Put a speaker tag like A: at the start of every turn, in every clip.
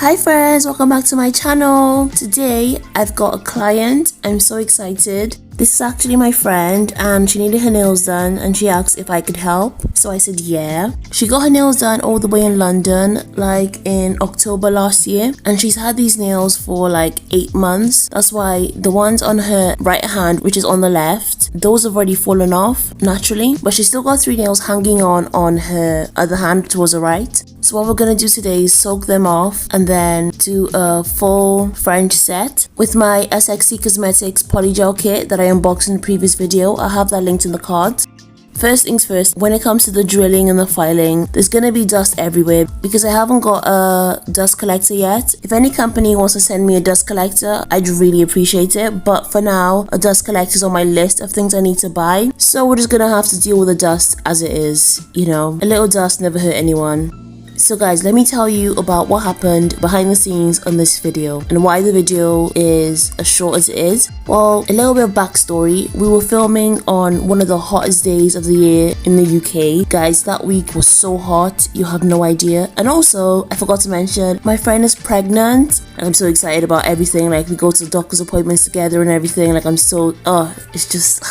A: Hi friends, welcome back to my channel. Today I've got a client. I'm so excited. This is actually my friend and she needed her nails done and she asked if I could help. So I said yeah. She got her nails done all the way in London like in October last year, and she's had these nails for like 8 months. That's why the ones on her right hand, which is on the left, those have already fallen off naturally, but she's still got 3 nails hanging on her other hand towards the right. So what we're gonna do today is soak them off and then do a full French set with my SXC Cosmetics Polygel kit that I unboxed in the previous video. I'll have that linked in the cards. First things first, when it comes to the drilling and the filing, there's gonna be dust everywhere because I haven't got a dust collector yet. If any company wants to send me a dust collector, I'd really appreciate it. But for now, a dust collector is on my list of things I need to buy. So we're just gonna have to deal with the dust as it is. You know, a little dust never hurt anyone. So guys, let me tell you about what happened behind the scenes on this video and why the video is as short as it is. Well, a little bit of backstory. We were filming on one of the hottest days of the year in the UK. Guys, that week was so hot, you have no idea. And also, I forgot to mention, my friend is pregnant and I'm so excited about everything. Like, we go to the doctor's appointments together and everything. Like, I'm so, it's just...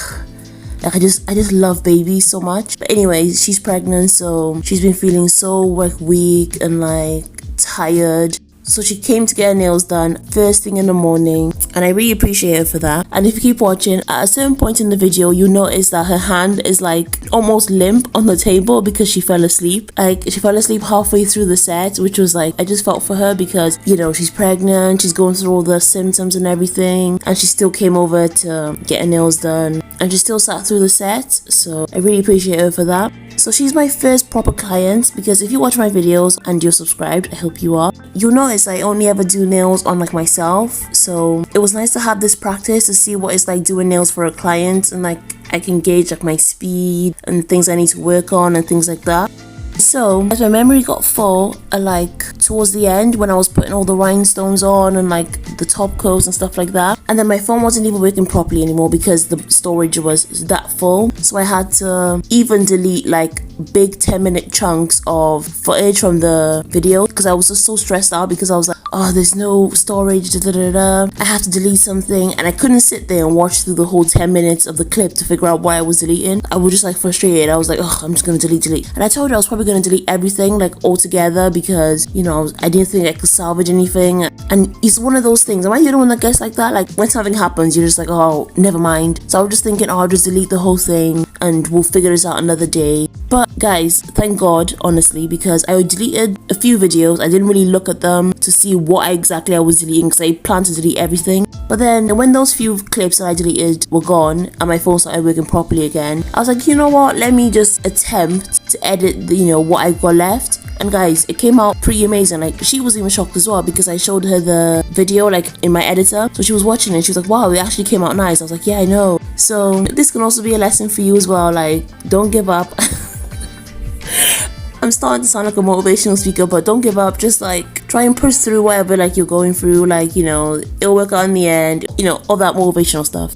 A: Like, I just love babies so much. But anyways, she's pregnant, so she's been feeling so like weak and like tired. So she came to get her nails done first thing in the morning, and I really appreciate her for that. And if you keep watching, at a certain point in the video, you'll notice that her hand is like almost limp on the table because she fell asleep. Like, she fell asleep halfway through the set, which was like, I just felt for her because, you know, she's pregnant, she's going through all the symptoms and everything, and she still came over to get her nails done, and she still sat through the set. So I really appreciate her for that. So she's my first proper client because if you watch my videos and you're subscribed, I hope you are, you'll notice I only ever do nails on like myself. So it was nice to have this practice to see what it's like doing nails for a client, and like I can gauge like my speed and things I need to work on and things like that. So as my memory got full, like towards the end when I was putting all the rhinestones on and like the top coats and stuff like that, and then my phone wasn't even working properly anymore because the storage was that full. So I had to even delete like big 10-minute chunks of footage from the video because I was just so stressed out because I was like, oh, there's no storage, I have to delete something, and I couldn't sit there and watch through the whole 10 minutes of the clip to figure out why I was deleting. I was just like frustrated. I was like, oh, I'm just gonna delete. And I told her I was probably gonna delete everything like altogether because, you know, I didn't think I could salvage anything. And it's one of those things, am I the only one that gets like that? Like, when something happens, you're just like, oh, never mind. So I was just thinking, oh, I'll just delete the whole thing and we'll figure this out another day. But guys, thank God, honestly, because I deleted a few videos. I didn't really look at them to see what exactly I was deleting because I planned to delete everything. But then when those few clips that I deleted were gone and my phone started working properly again, I was like, you know what, let me just attempt to edit the, you know, what I got left. And guys, it came out pretty amazing. Like, she was even shocked as well because I showed her the video like in my editor. So she was watching it and she was like, wow, it actually came out nice. I was like, yeah, I know. So this can also be a lesson for you as well. Like, don't give up. I'm starting to sound like a motivational speaker, but don't give up. Just like try and push through whatever like you're going through. Like, you know, it'll work out in the end, you know, all that motivational stuff.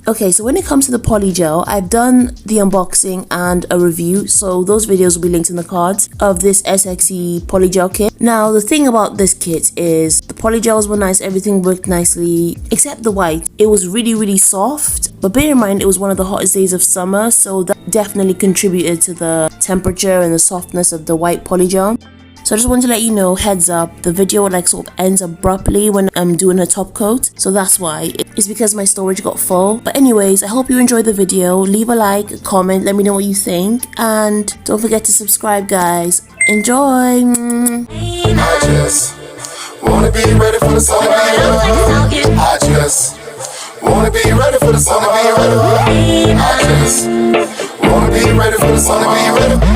A: Okay, so when it comes to the polygel, I've done the unboxing and a review, so those videos will be linked in the cards of this SXC polygel kit. Now, the thing about this kit is the polygels were nice, everything worked nicely, except the white. It was really, really soft, but bear in mind it was one of the hottest days of summer, so that definitely contributed to the temperature and the softness of the white polygel. So I just wanted to let you know, heads up, the video like sort of ends abruptly when I'm doing her top coat. So that's why. It's because my storage got full. But anyways, I hope you enjoyed the video. Leave a like, a comment, let me know what you think. And don't forget to subscribe, guys. Enjoy!
B: I just wanna be ready for the summer. I just wanna be ready for the summer. I just wanna be ready for the summer. I just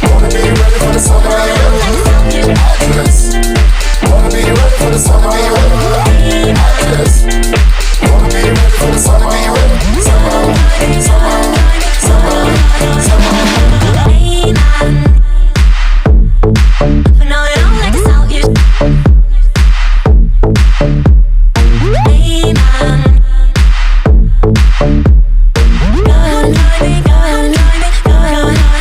B: wanna be ready for the summer. I just wanna be ready for the summer. I just wanna be ready for the summer.
C: Go,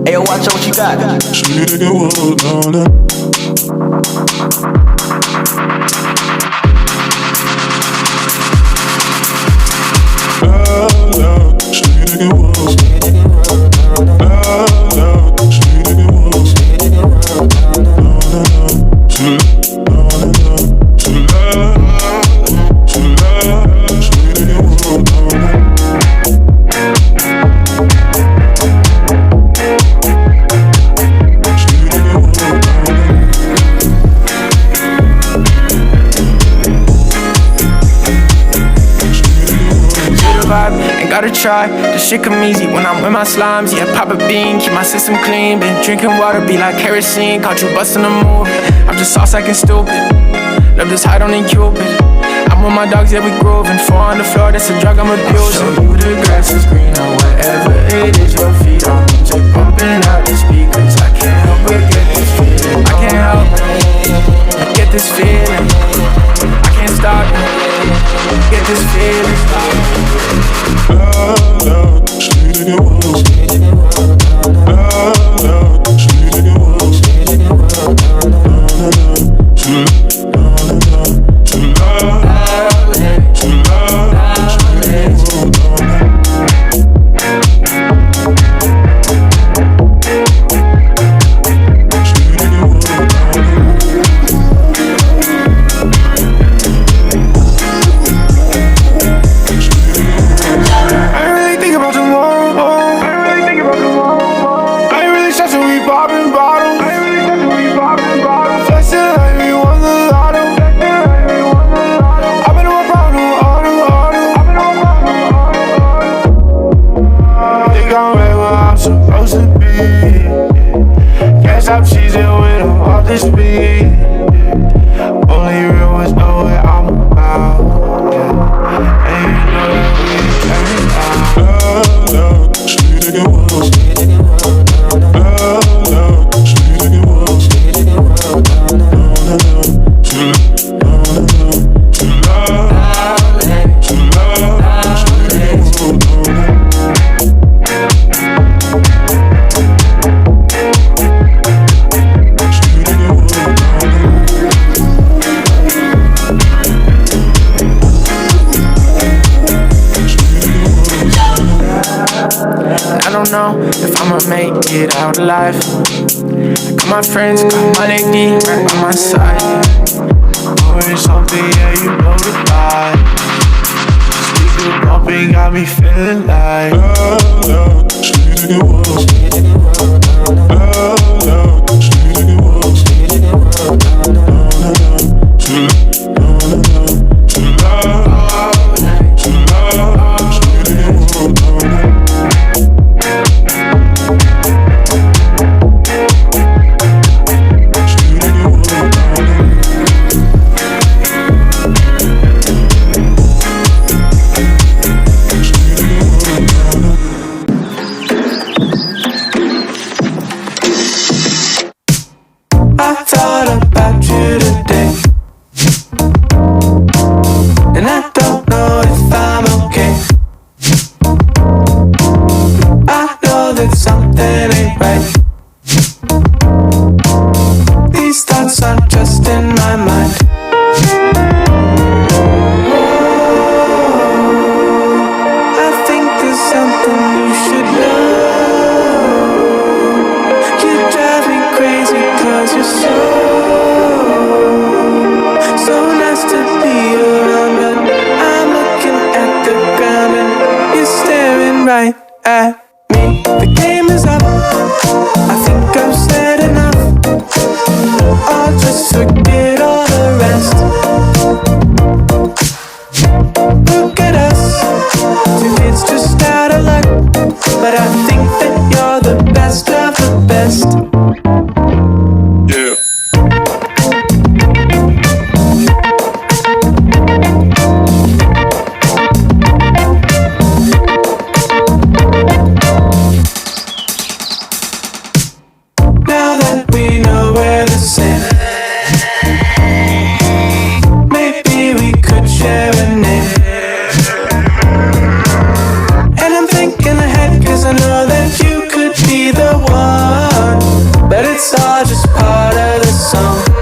C: Ayo, watch out what you got.
D: Gotta try, this shit come easy when I'm with my slimes. Yeah, pop a bean, keep my system clean. Been drinking water, be like kerosene. Caught you busting a move. I'm just sauce acting stupid. Love just hide on in Cupid. I'm with my dogs, yeah, we grooving. Four on the floor, that's a drug I'm abusing. I'll show you the grass is green or whatever it is. Your feet on music, pumping out the speakers. I can't help but get this feeling. I can't help but get this feeling. I can't stop it. Get this feeling. If I'ma make it out alive. I got my friends, got my lady right by my side. Always something, yeah, you know the vibe. Speaker bumping got me feeling like I know that you could be the one.
C: one, but it's all just part of the song.